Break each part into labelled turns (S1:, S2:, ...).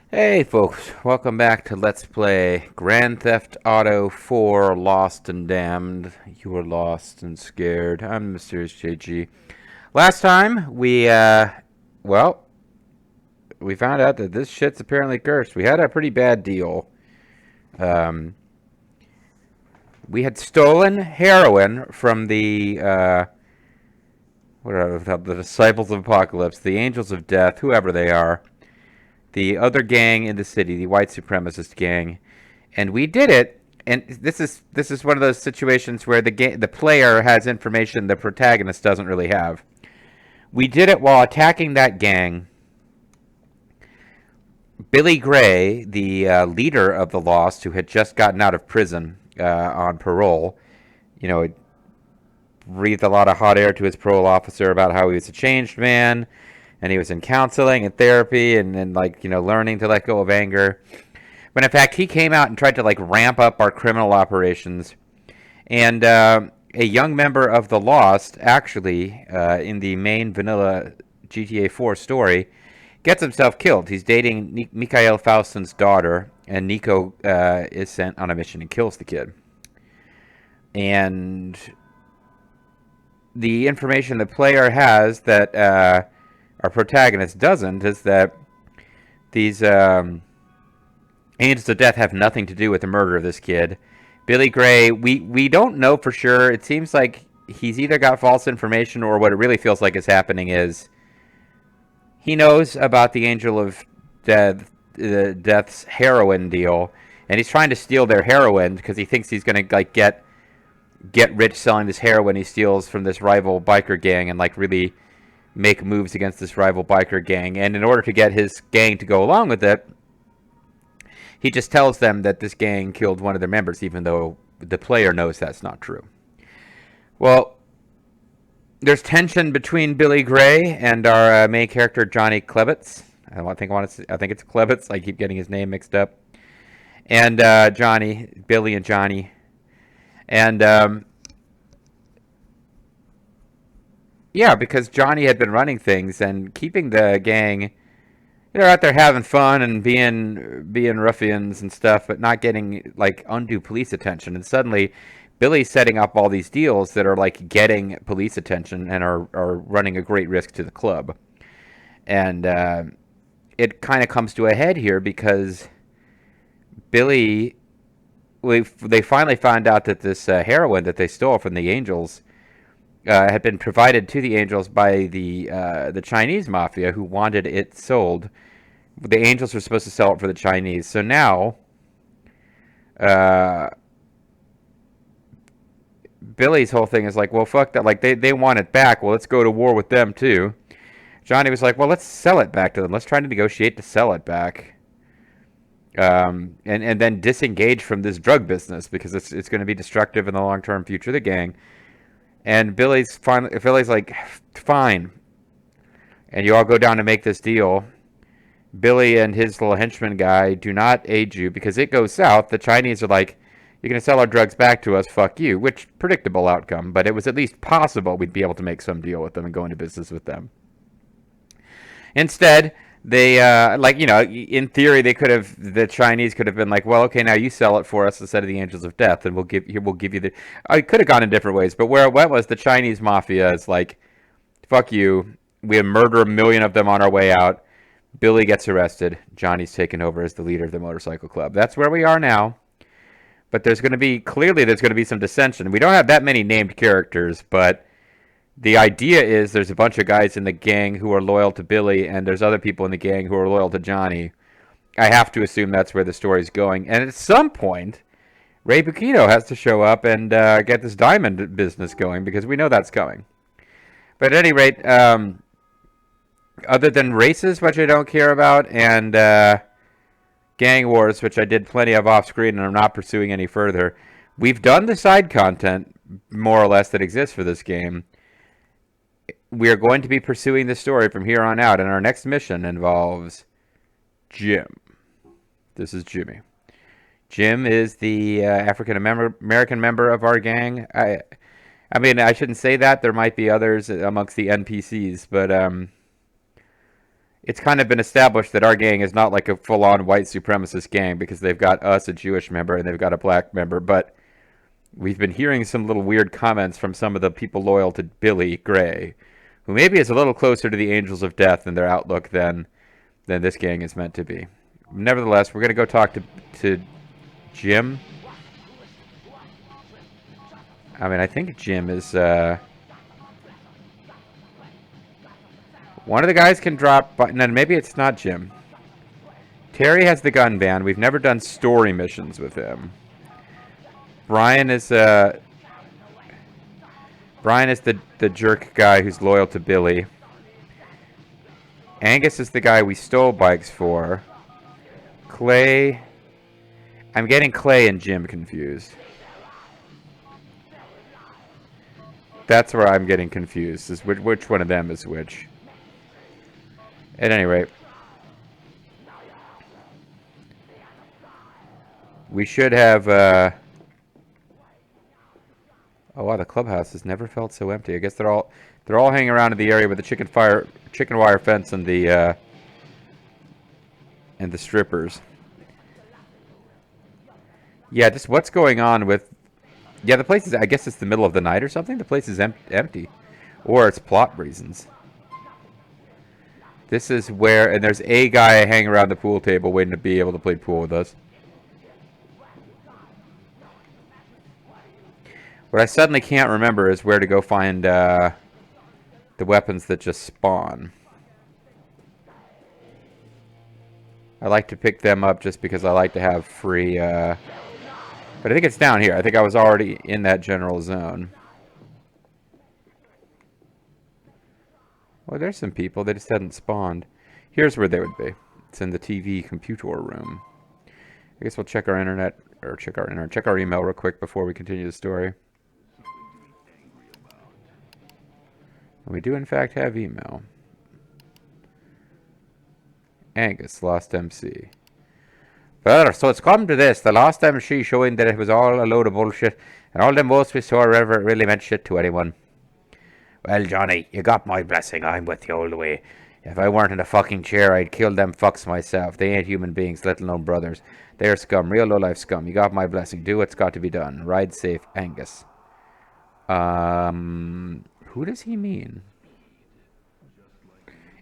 S1: Hey folks, welcome back to Let's Play Grand Theft Auto 4 Lost and Damned. You were lost and scared. I'm Mysterious JG. Last time well, we found out that this shit's apparently cursed. We had a pretty bad deal. Um, we had stolen heroin from what are the Disciples of Apocalypse, the Angels of Death, whoever they are. The other gang in the city, the white supremacist gang. And we did it. And this is one of those situations where the player has information the protagonist doesn't really have. We did it while attacking that gang. Billy Gray, the leader of the Lost, who had just gotten out of prison on parole, you know, breathed a lot of hot air to his parole officer about how he was a changed man, and he was in counseling and therapy, and learning to let go of anger. But in fact, he came out and tried to ramp up our criminal operations. And a young member of the Lost, actually, in the main vanilla GTA4 story, gets himself killed. He's dating Mikhail Faustin's daughter, and Nico is sent on a mission and kills the kid. And the information the player has that our protagonist doesn't is that these Angels of Death have nothing to do with the murder of this kid. Billy Gray, we don't know for sure. It seems like he's either got false information, or what it really feels like is happening is he knows about the Angel of Death's heroin deal, and he's trying to steal their heroin because he thinks he's going to get rich selling this heroin he steals from this rival biker gang, and really make moves against this rival biker gang. And in order to get his gang to go along with it, he just tells them that this gang killed one of their members, even though the player knows that's not true. Well, there's tension between Billy Gray and our main character, Johnny Klebitz. I think it's Klebitz. I keep getting his name mixed up. And Billy and Johnny. And yeah, because Johnny had been running things and keeping the gang, they're out there having fun and being ruffians and stuff, but not getting undue police attention. And suddenly, Billy's setting up all these deals that are getting police attention and are running a great risk to the club. And it kind of comes to a head here because Billy, they finally found out that this heroin that they stole from the Angels had been provided to the Angels by the Chinese mafia, who wanted it sold. The Angels were supposed to sell it for the Chinese. So now, Billy's whole thing is well, fuck that. They want it back. Well, let's go to war with them too. Johnny was well, let's sell it back to them. Let's try to negotiate to sell it back. And then disengage from this drug business because it's going to be destructive in the long-term future of the gang. And Billy's fine. And you all go down to make this deal. Billy and his little henchman guy do not aid you because it goes south. The Chinese are you're going to sell our drugs back to us, fuck you, which predictable outcome, but it was at least possible we'd be able to make some deal with them and go into business with them. Instead, they in theory the Chinese could have been well, okay, now you sell it for us instead of the Angels of Death, and we'll give you the. It could have gone in different ways, but where it went was the Chinese mafia is fuck you, we murder 1 million of them on our way out. Billy gets arrested. Johnny's taken over as the leader of the motorcycle club. That's where we are now. But there's going to be some dissension. We don't have that many named characters, but the idea is there's a bunch of guys in the gang who are loyal to Billy, and there's other people in the gang who are loyal to Johnny. I have to assume that's where the story's going. And at some point, Ray Bukino has to show up and get this diamond business going, because we know that's coming. But at any rate, other than races, which I don't care about, and gang wars, which I did plenty of off screen and I'm not pursuing any further, we've done the side content, more or less, that exists for this game. We are going to be pursuing the story from here on out, and our next mission involves Jim. This is Jimmy. Jim is the African American member of our gang. I mean, I shouldn't say that. There might be others amongst the NPCs, but it's kind of been established that our gang is not like a full-on white supremacist gang because they've got us, a Jewish member, and they've got a black member. But we've been hearing some little weird comments from some of the people loyal to Billy Gray, who maybe is a little closer to the Angels of Death in their outlook than this gang is meant to be. Nevertheless, we're going to go talk to Jim. I mean, I think Jim is... one of the guys can drop... No, maybe it's not Jim. Terry has the gun ban. We've never done story missions with him. Brian is the jerk guy who's loyal to Billy. Angus is the guy we stole bikes for. Clay... I'm getting Clay and Jim confused. That's where I'm getting confused, is which one of them is which. At any rate, we should have, oh wow, the clubhouse has never felt so empty. I guess they're all hanging around in the area with the chicken wire fence and the strippers. Yeah, just what's going on with... Yeah, the place is... I guess it's the middle of the night or something. The place is empty. Or it's plot reasons. This is where... And there's a guy hanging around the pool table waiting to be able to play pool with us. What I suddenly can't remember is where to go find the weapons that just spawn. I like to pick them up just because I like to have free... But I think it's down here. I think I was already in that general zone. Well, there's some people. They just hadn't spawned. Here's where they would be. It's in the TV computer room. I guess we'll check our internet, or check our email real quick before we continue the story. And we do, in fact, have email. Angus, Lost MC. Well, so it's come to this. The Lost MC showing that it was all a load of bullshit, and all the most we saw ever really meant shit to anyone. Well, Johnny, you got my blessing. I'm with you all the way. If I weren't in a fucking chair, I'd kill them fucks myself. They ain't human beings, let alone brothers. They're scum, real low-life scum. You got my blessing. Do what's got to be done. Ride safe, Angus. Who does he mean?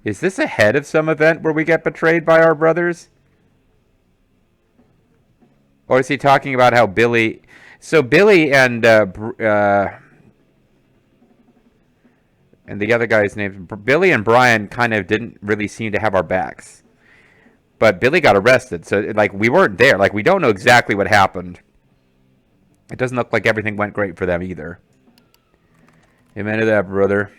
S1: Is this ahead of some event where we get betrayed by our brothers? Or is he talking about how Billy... So Billy and the other guy's name... Billy and Brian kind of didn't really seem to have our backs. But Billy got arrested, so like we weren't there. Like we don't know exactly what happened. It doesn't look like everything went great for them either. Amen to that, brother.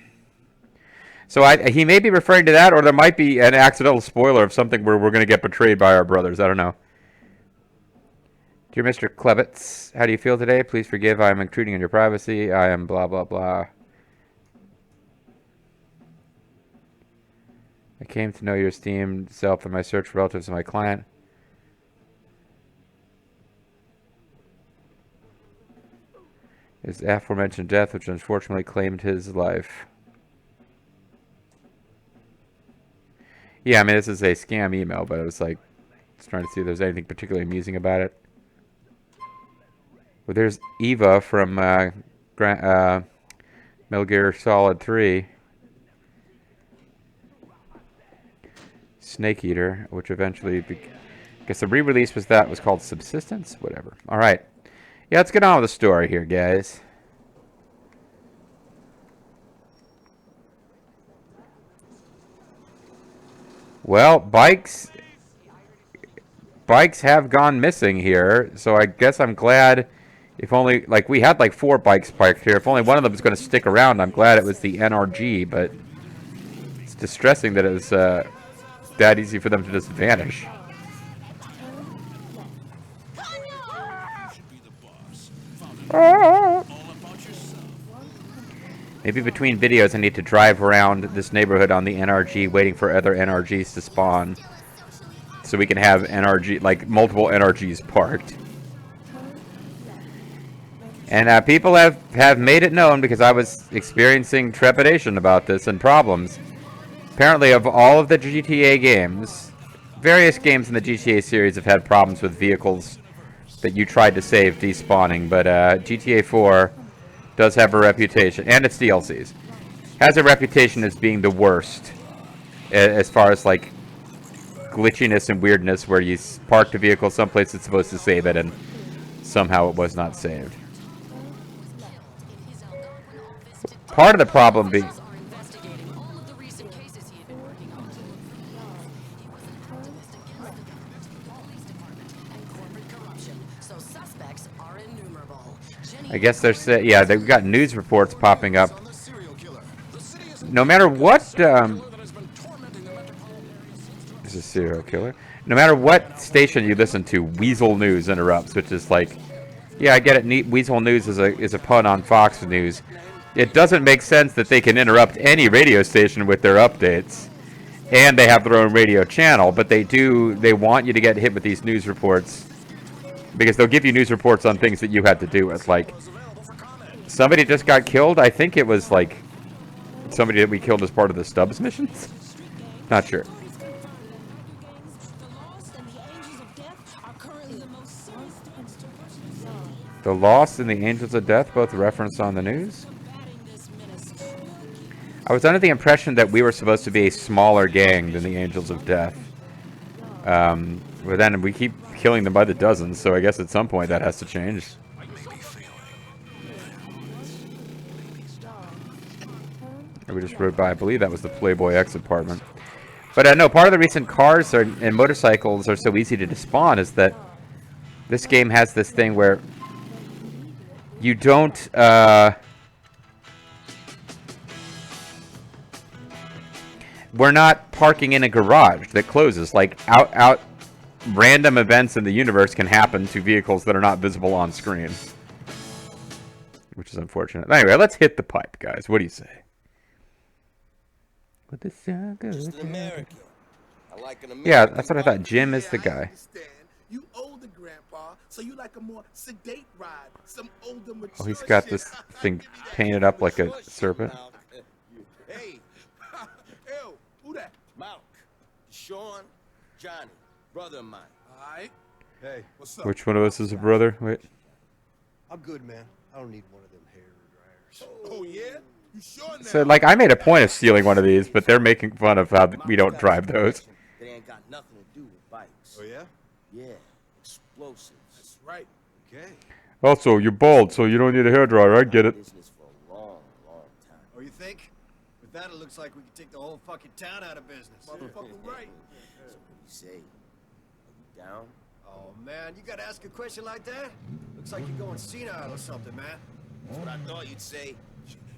S1: So he may be referring to that, or there might be an accidental spoiler of something where we're going to get betrayed by our brothers. I don't know. Dear Mr. Klebitz, how do you feel today? Please forgive I am intruding on your privacy. I am blah, blah, blah. I came to know your esteemed self in my search for relatives of my client. His aforementioned death, which unfortunately claimed his life. Yeah, I mean, this is a scam email, but I was like, just trying to see if there's anything particularly amusing about it. Well, there's Eva from Metal Gear Solid 3. Snake Eater, which eventually... I guess the re-release was called Subsistence? Whatever. Alright. Yeah, let's get on with the story here, guys. Well, bikes have gone missing here, so I guess I'm glad... If only, like, we had like 4 bikes parked here. If only one of them was going to stick around, I'm glad it was the NRG, but it's distressing that it was that easy for them to just vanish. Maybe between videos I need to drive around this neighborhood on the NRG waiting for other NRGs to spawn. So we can have NRG, like, multiple NRGs parked. And people have made it known because I was experiencing trepidation about this and problems. Apparently, of all of the GTA games, various games in the GTA series have had problems with vehicles that you tried to save despawning, but GTA4 does have a reputation, and its DLCs, has a reputation as being the worst as far as, like, glitchiness and weirdness, where you parked a vehicle someplace it's supposed to save it, and somehow it was not saved. Part of the problem being... I guess there's... yeah, they've got news reports popping up. No matter what... This is a serial killer. No matter what station you listen to, Weasel News interrupts, which is like... Yeah, I get it. Weasel News is a pun on Fox News. It doesn't make sense that they can interrupt any radio station with their updates. And they have their own radio channel, but they want you to get hit with these news reports. Because they'll give you news reports on things that you had to do with. Like, somebody just got killed. I think it was, like, somebody that we killed as part of the Stubbs missions. Not sure. The Lost and the Angels of Death, both referenced on the news. I was under the impression that we were supposed to be a smaller gang than the Angels of Death. But then we keep killing them by the dozens, so I guess at some point that has to change. We just rode by, I believe that was the Playboy X apartment. But no, part of the reason cars and motorcycles are so easy to despawn is that this game has this thing where you don't, we're not parking in a garage that closes. Like, random events in the universe can happen to vehicles that are not visible on screen. Which is unfortunate. Anyway, let's hit the pipe, guys. What do you say? What the sound goes. Just an American. I like an American. Yeah, that's what I thought. Jim is the guy. You older grandpa, so you like a more sedate ride. Some older mature. Oh, he's got this thing painted up like a serpent.
S2: Hey, ew, who that? Malk, Sean, Johnny, brother of mine. All right. Hey, what's up?
S1: Which one of us is a brother? Wait.
S3: I'm good, man. I don't need one of them hair dryers.
S2: Oh yeah. You sure now?
S1: So, like, I made a point of stealing one of these, but they're making fun of how we don't drive those.
S2: They ain't got nothing to do with bikes.
S3: Oh yeah?
S2: Yeah, explosives.
S3: That's right. Okay.
S1: Also, you're bald, so you don't need a hairdryer. I get it.
S2: Business for a long, long time.
S3: Oh, you think? With that, it looks like we could take the whole fucking town out of business.
S2: Motherfucker, right? So what do you say? Are you down?
S3: Oh man, you gotta ask a question like that? Looks like you're going senile or something, man.
S2: That's what I thought you'd say.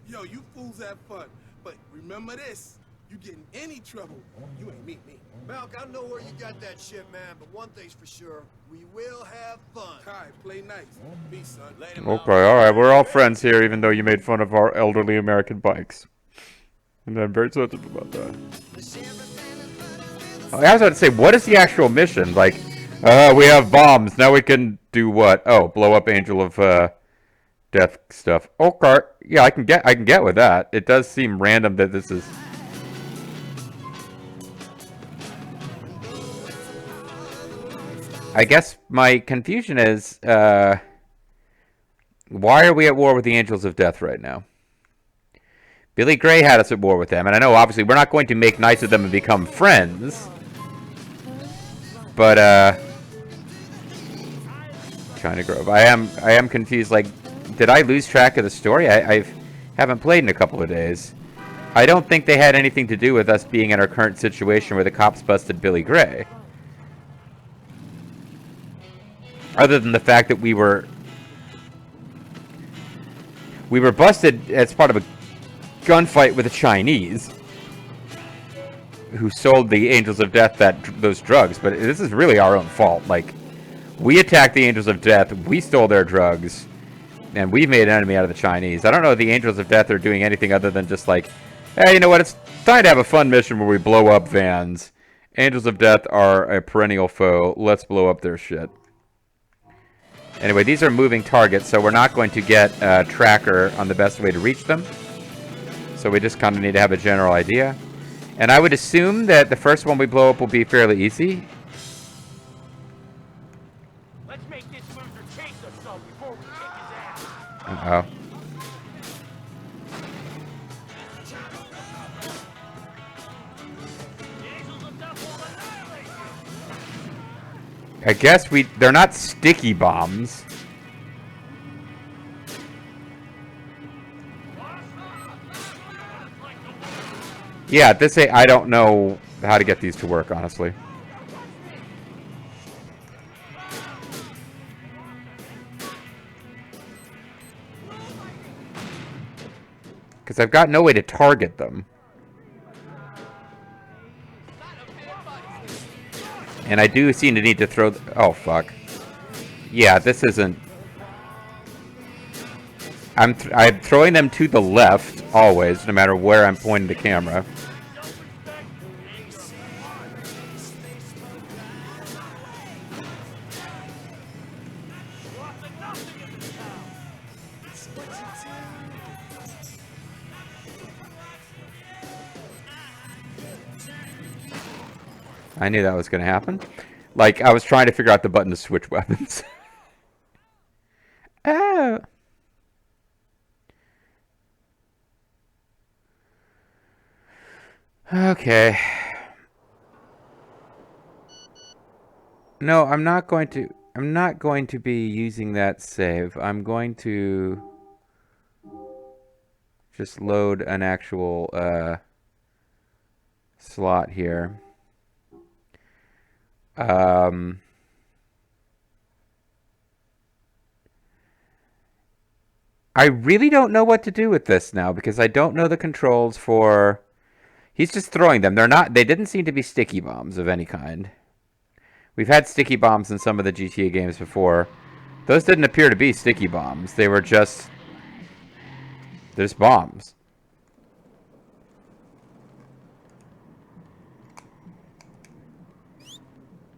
S4: Yo, you fools have fun, but remember this: you get in any trouble, you ain't meet me.
S3: Malk, I know where you got that shit, man, but one thing's for sure: we will have fun.
S4: Kai, play nice. Peace, son.
S1: Okay, alright, we're all friends here, even though you made fun of our elderly American bikes. And I'm very sensitive about that. I was about to say, what is the actual mission? Like, we have bombs, now we can do what? Oh, blow up Angel of, Death stuff. Okay, yeah, I can get with that. It does seem random that this is... I guess my confusion is, why are we at war with the Angels of Death right now? Billy Gray had us at war with them, and I know, obviously, we're not going to make nice with them and become friends. But, China Grove. I am confused, like... Did I lose track of the story? I haven't played in a couple of days. I don't think they had anything to do with us being in our current situation where the cops busted Billy Gray. Other than the fact that we were busted as part of a gunfight with the Chinese who sold the Angels of Death those drugs. But this is really our own fault. Like, we attacked the Angels of Death, we stole their drugs, and we've made an enemy out of the Chinese. I don't know if the Angels of Death are doing anything other than just like, hey, you know what, it's time to have a fun mission where we blow up vans. Angels of Death are a perennial foe. Let's blow up their shit. Anyway, these are moving targets, so we're not going to get a tracker on the best way to reach them. So we just kind of need to have a general idea. And I would assume that the first one we blow up will be fairly easy.
S5: Let's make this loser chase us some before we kick his ass.
S1: Uh-oh. I guess they're not sticky bombs. Yeah, I don't know how to get these to work, honestly. Because I've got no way to target them. And I do seem to need to throw... Oh, fuck. Yeah, this isn't... I'm throwing them to the left, always, no matter where I'm pointing the camera. I knew that was going to happen. Like, I was trying to figure out the button to switch weapons. Oh. Okay. No, I'm not going to be using that save. I'm going to just load an actual slot here. I really don't know what to do with this now because I don't know the controls for... He's just throwing them. They didn't seem to be sticky bombs of any kind. We've had sticky bombs in some of the GTA games before. Those didn't appear to be sticky bombs. They were just bombs.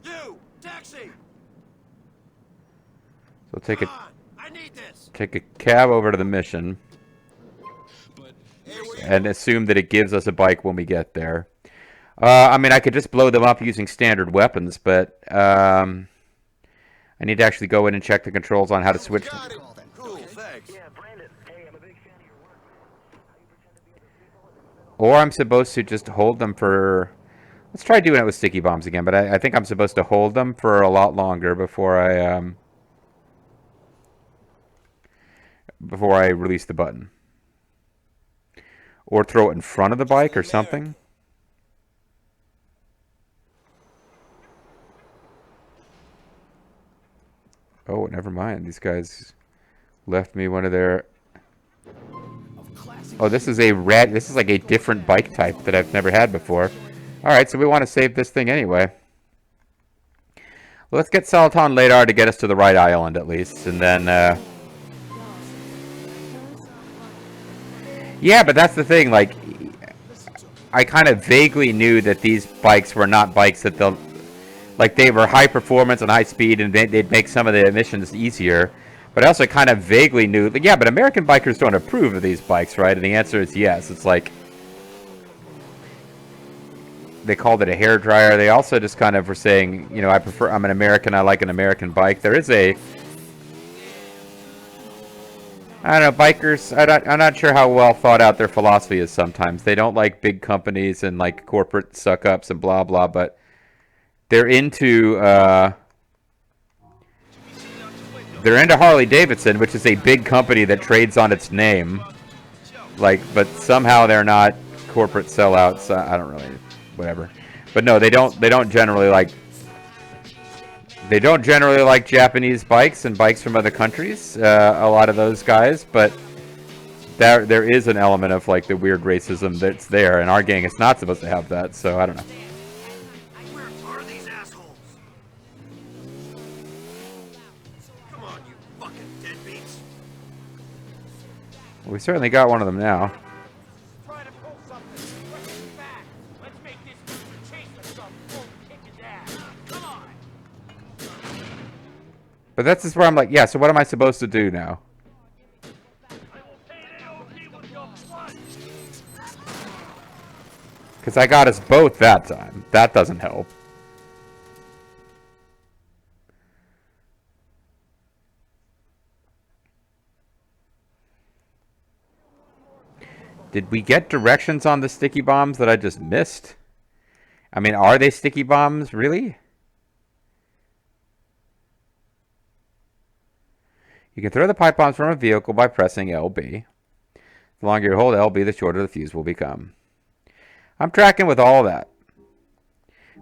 S3: You, taxi.
S1: So take
S3: I need this.
S1: take a cab over to the mission and assume that it gives us a bike when we get there. I mean, I could just blow them up using standard weapons, but I need to actually go in and check the controls on how to switch.
S3: Cool, thanks.
S1: Or I'm supposed to just hold them for... Let's try doing it with sticky bombs again, but I think I'm supposed to hold them for a lot longer before I release the button. Or throw it in front of the bike or something. Oh, never mind. These guys left me one of their... Oh, this is like a different bike type that I've never had before. Alright, so we want to save this thing anyway. Well, let's get Salaton Ladar to get us to the right island at least, and then... Yeah, but that's the thing, like... I kind of vaguely knew that these bikes were not bikes that they'll... Like, they were high performance and high speed, and they'd make some of the missions easier. But I also kind of vaguely knew... Like, yeah, but American bikers don't approve of these bikes, right? And the answer is yes. It's like... They called it a hairdryer. They also just kind of were saying, you know, I'm an American, I like an American bike. There is a... I don't know, bikers, I'm not sure how well thought out their philosophy is sometimes. They don't like big companies and like corporate suck-ups and blah blah, but they're into Harley Davidson, which is a big company that trades on its name. Like, but somehow they're not corporate sellouts. I don't really, whatever. But no, they don't generally like... They don't generally like Japanese bikes and bikes from other countries, a lot of those guys, but there is an element of like the weird racism that's there, and our gang is not supposed to have that, so I don't know.
S3: Where are these assholes? Come on, you fucking deadbeats.
S1: We certainly got one of them now.
S5: Try to pull something. Let's get back. Let's make this loser chase us some before we kick his ass. Come on.
S1: But that's just where I'm like, yeah, so what am I supposed to do now? Because I got us both that time. That doesn't help. Did we get directions on the sticky bombs that I just missed? I mean, are they sticky bombs, really? You can throw the pipe bombs from a vehicle by pressing LB. The longer you hold LB, the shorter the fuse will become. I'm tracking with all that.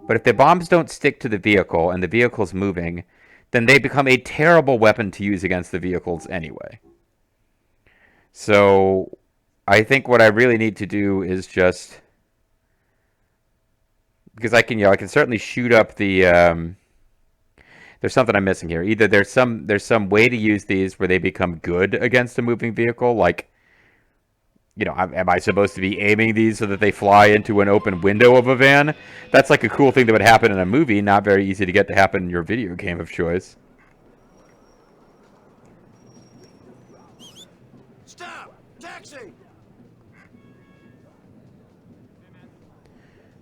S1: But if the bombs don't stick to the vehicle and the vehicle's moving, then they become a terrible weapon to use against the vehicles anyway. So I think what I really need to do is just, because I can, I can certainly shoot up the. There's something I'm missing here. Either there's some way to use these where they become good against a moving vehicle, like, am I supposed to be aiming these so that they fly into an open window of a van? That's like a cool thing that would happen in a movie, not very easy to get to happen in your video game of choice.
S2: Stop! Taxi!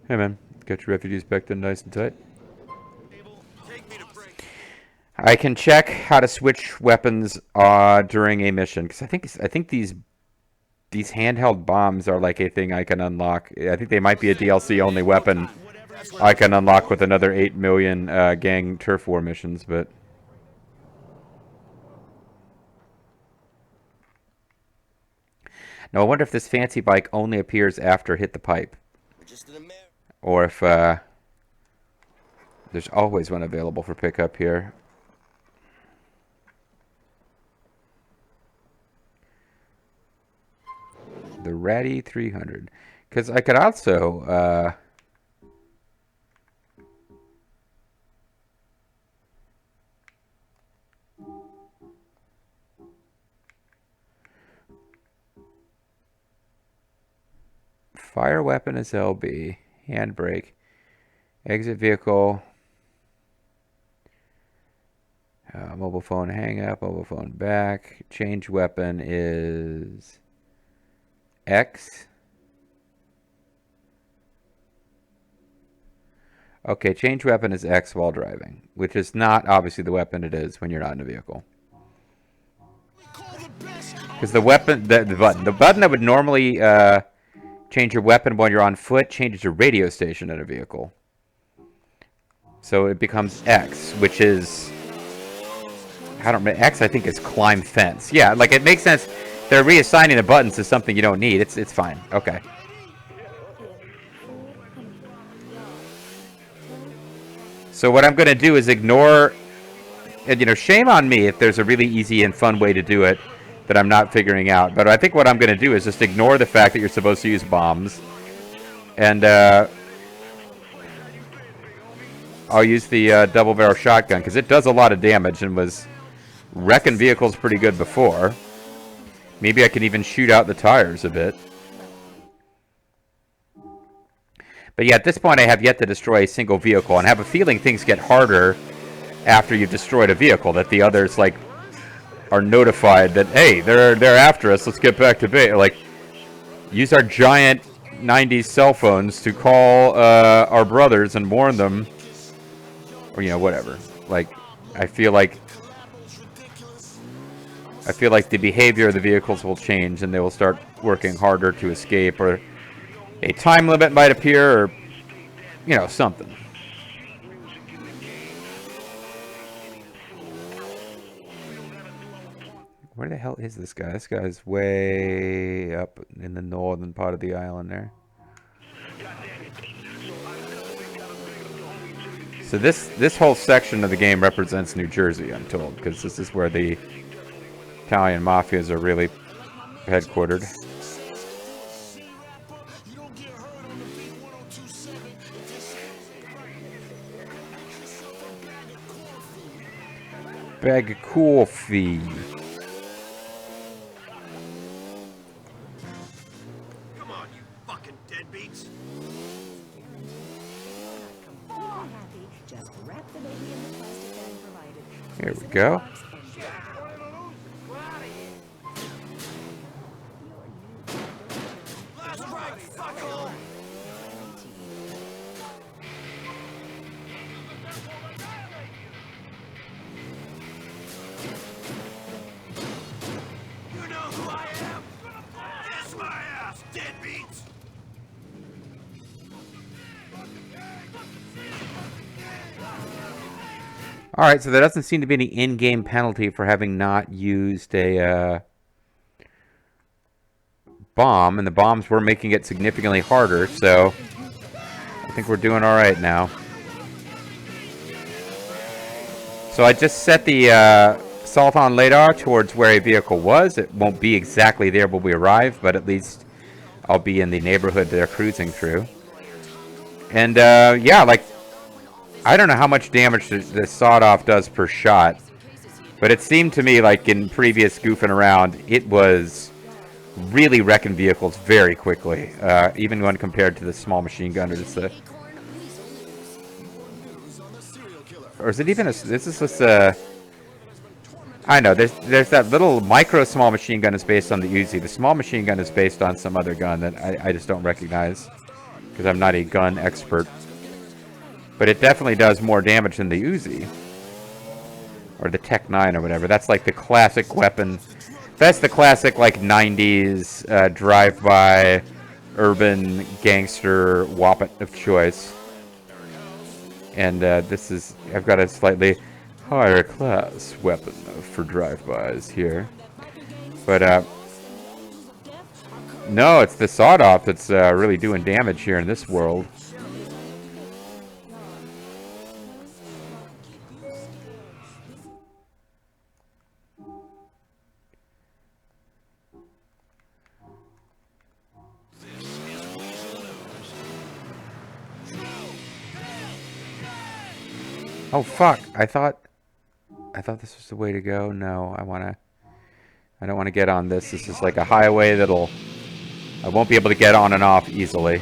S1: Hey man, got your refugees packed in nice and tight.
S2: Take me to break.
S1: I can check how to switch weapons during a mission, because I think these handheld bombs are like a thing I can unlock. I think they might be a DLC only weapon I can unlock with another 8 million gang turf war missions, but now I wonder if this fancy bike only appears after hit the pipe, or if there's always one available for pickup here. The Ratty 300. Because I could also... fire weapon is LB. Handbrake. Exit vehicle. Mobile phone hang up. Mobile phone back. Change weapon is... X. Okay, change weapon is X while driving, which is not obviously the weapon it is when you're not in a vehicle. Because the weapon, the button that would normally change your weapon when you're on foot changes your radio station in a vehicle. So it becomes X, which is, I don't remember, X I think is climb fence. Yeah, like it makes sense. They're reassigning the buttons to something you don't need. It's fine. Okay. So what I'm going to do is ignore, and shame on me if there's a really easy and fun way to do it that I'm not figuring out. But I think what I'm going to do is just ignore the fact that you're supposed to use bombs. And I'll use the double barrel shotgun because it does a lot of damage and was wrecking vehicles pretty good before. Maybe I can even shoot out the tires a bit. But yeah, at this point I have yet to destroy a single vehicle, and I have a feeling things get harder after you've destroyed a vehicle, that the others, like, are notified that, hey, they're after us, let's get back to base. Like, use our giant 90s cell phones to call our brothers and warn them. Or, whatever. Like, I feel like the behavior of the vehicles will change and they will start working harder to escape, or a time limit might appear, or, something. Where the hell is this guy? This guy's way up in the northern part of the island there. So this whole section of the game represents New Jersey, I'm told, because this is where the Italian mafias are really headquartered. Bag of coffee.
S2: Come on, you fucking deadbeats.
S6: Just wrap the baby in the plastic bag provided.
S1: Here we go.
S2: Last right, fuckhole.
S1: Alright, so there doesn't seem to be any in-game penalty for having not used a bomb, and the bombs were making it significantly harder, so I think we're doing alright now. So I just set the assault-on radar towards where a vehicle was. It won't be exactly there when we arrive, but at least I'll be in the neighborhood they're cruising through. And yeah, like, I don't know how much damage the sawed-off does per shot, but it seemed to me like in previous goofing around, it was really wrecking vehicles very quickly, even when compared to the small machine gun. Or is it even a... This is just a... I know, there's that little micro small machine gun is based on the Uzi. The small machine gun is based on some other gun that I just don't recognize, because I'm not a gun expert. But it definitely does more damage than the Uzi. Or the Tech 9 or whatever. That's like the classic weapon. That's the classic, like, 90s drive-by urban gangster whoppet of choice. And this is... I've got a slightly higher class weapon for drive-bys here. But, no, it's the sawed-off that's really doing damage here in this world. Oh fuck! I thought this was the way to go. No, I don't want to get on this. This is like a highway that'll... I won't be able to get on and off easily.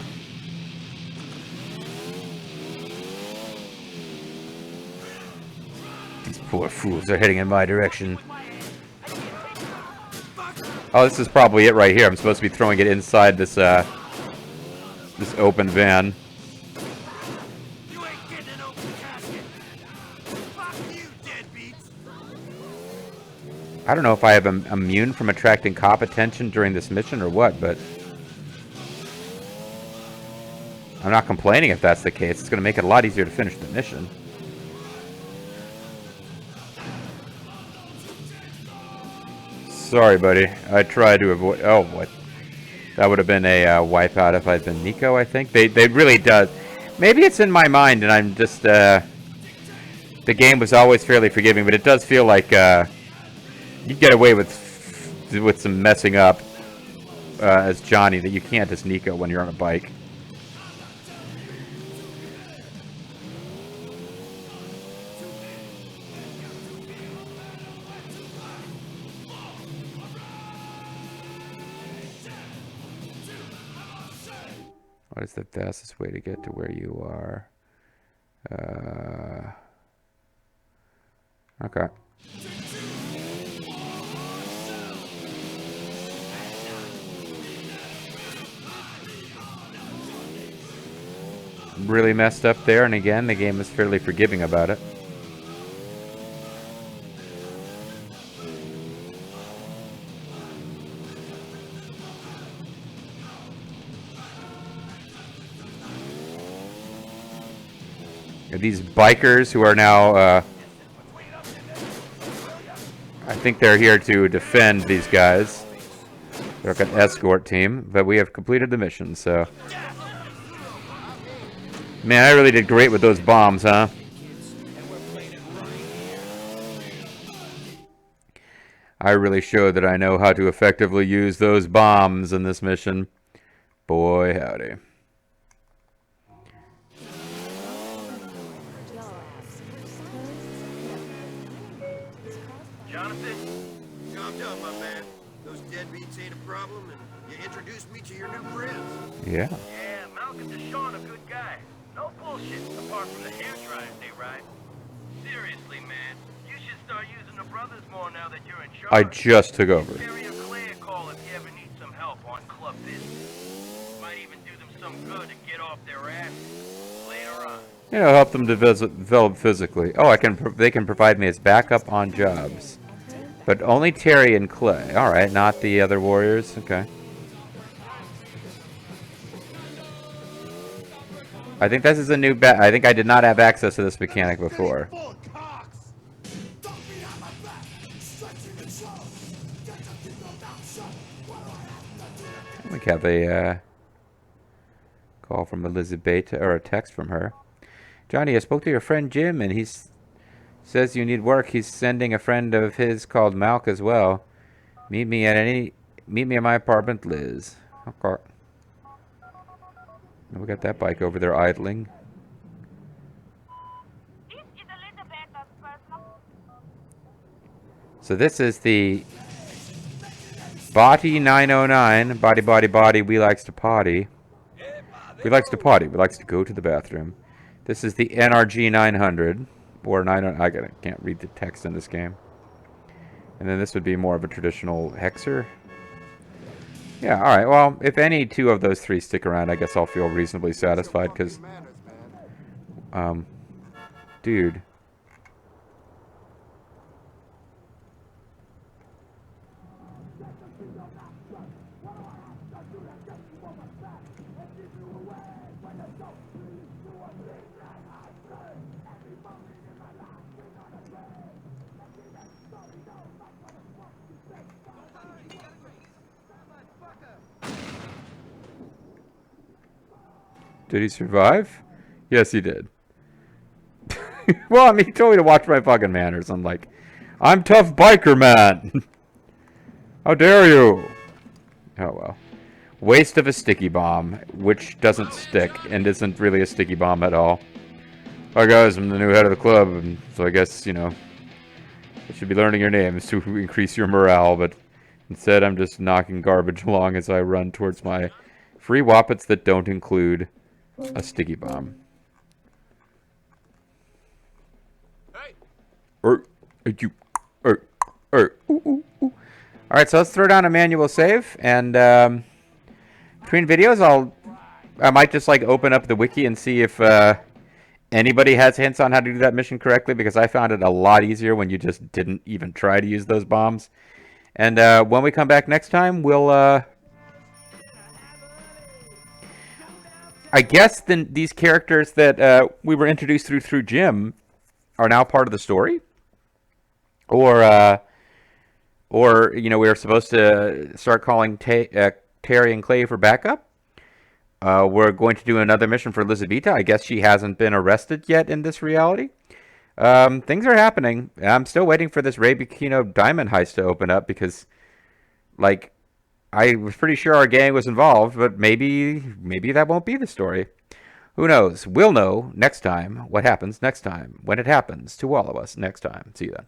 S1: These poor fools are heading in my direction. Oh, this is probably it right here. I'm supposed to be throwing it inside this this open van. I don't know if I have immune from attracting cop attention during this mission or what, but I'm not complaining if that's the case. It's going to make it a lot easier to finish the mission. Sorry, buddy. I tried to avoid... Oh, what? That would have been a wipeout if I'd been Nico, I think. They really does. Maybe it's in my mind and I'm just... the game was always fairly forgiving, but it does feel like... you get away with some messing up as Johnny that you can't as Nico when you're on a bike. What is the fastest way to get to where you are? Okay. Really messed up there, and again, the game is fairly forgiving about it. These bikers who are now, I think they're here to defend these guys. They're like an escort team, but we have completed the mission, so... Man, I really did great with those bombs, huh? I really showed that I know how to effectively use those bombs in this mission. Boy, howdy.
S2: Jonathan? Calm down, my man. Those deadbeats ain't a problem, and you introduced me to your new friends.
S1: Yeah.
S5: Yeah, Malcolm DeShawn, a good guy. No bullshit, apart from the hair dryers they ride. Seriously, man, you should start using the brothers more now that you're in charge.
S1: I just took over.
S5: Carry a Clay a call if you ever need some help on club business. Might even do them some good to get off their asses later on.
S1: You know, help them develop physically. Oh, they can provide me as backup on jobs. But only Terry and Clay. Alright, not the other warriors. Okay. I think this is a new I think I did not have access to this mechanic before. We have a call from Elizabeth, or a text from her. Johnny, I spoke to your friend Jim, and he says you need work. He's sending a friend of his called Malk as well. Meet me at my apartment, Liz. Okay. We got that bike over there idling. So this is the Body 909. Body, body, body. We likes to potty. We likes to potty. We likes to go to the bathroom. This is the NRG 900 or 900. I can't read the text in this game. And then this would be more of a traditional hexer. Yeah, alright, well, if any two of those three stick around, I guess I'll feel reasonably satisfied, because, dude. Did he survive? Yes, he did. Well, I mean, he told me to watch my fucking manners. I'm like, I'm tough biker, man. How dare you? Oh, well. Waste of a sticky bomb, which doesn't stick and isn't really a sticky bomb at all. Hi, guys, I'm the new head of the club, and so I guess, you know, I should be learning your names to increase your morale, but instead I'm just knocking garbage along as I run towards my free whoppets that don't include a sticky bomb. Alright, so let's throw down a manual save, and between videos I might just like open up the wiki and see if anybody has hints on how to do that mission correctly, because I found it a lot easier when you just didn't even try to use those bombs. And when we come back next time, we'll I guess then these characters that we were introduced through Jim are now part of the story, or you know, we were supposed to start calling Terry and Clay for backup. We're going to do another mission for Elizabeth. I guess she hasn't been arrested yet in this reality. Things are happening. I'm still waiting for this Ray Bikino diamond heist to open up, because, like, I was pretty sure our gang was involved, but maybe that won't be the story. Who knows? We'll know next time what happens next time, when it happens to all of us next time. See you then.